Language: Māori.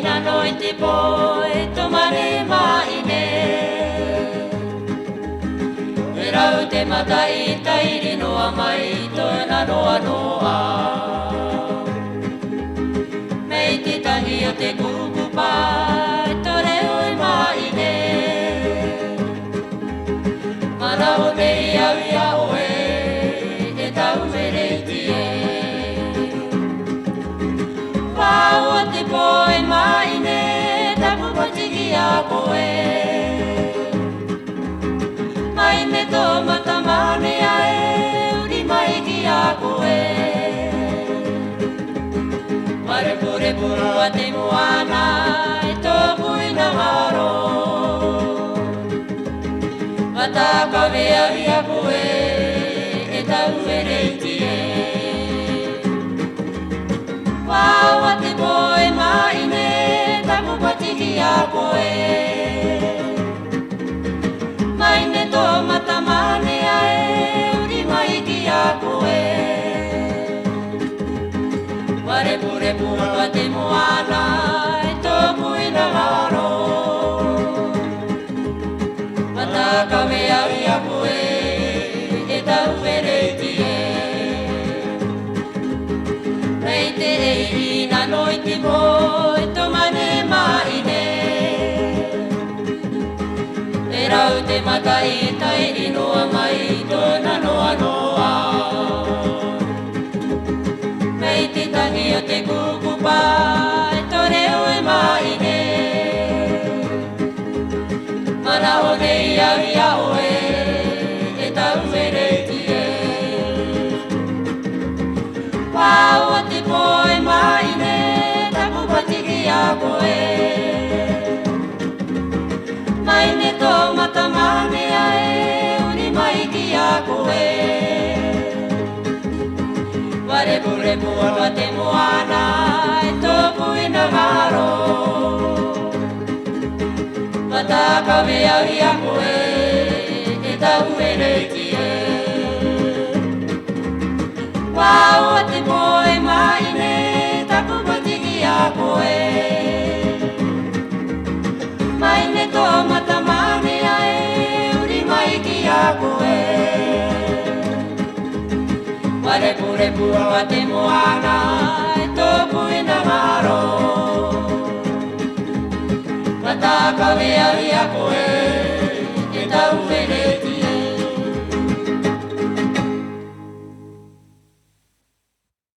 ina noi te poe tomane maine. E rau te matai tairi noa mai toena noa noa. Mei te tangi o te kukupa tore oi maine. Marao nei au ia oe e tau mereitie. Pau o te poe maine tapu patiki a koe. Maine tō matamane a e uri mai ki a koe. Ware pure puru a te moana e tō puina haro. Wata ka vea ia koe e tau mereitie. Wau a te poe maine tapu patiki a koe. Maine tō matamane a e uri mai ki a koe. Ware pure puru a te moana e tō puina haro. Wata ka mea ia koe e tau mereitie. Rei te ina noi te moe tomane maine. E rau te matai tairi noa mai tōna noa noa. Mei te tangi o te kukupa e tore oe maine. Mana o nei au ia oe e tau mereitie. Pau o te poe maine tapu patiki a koe. Maine tō matamane a e uri mai ki a koe. Ware pure puru a te moana e tō puina haro. Wata ka mea ia koe e tau mereitie. Wau o te poe maine tapu patiki a koe. Maine tō matamane a e uri mai ki a koe. Ware pure puru a te moana e tō puina haro. Wata ka mea ia koe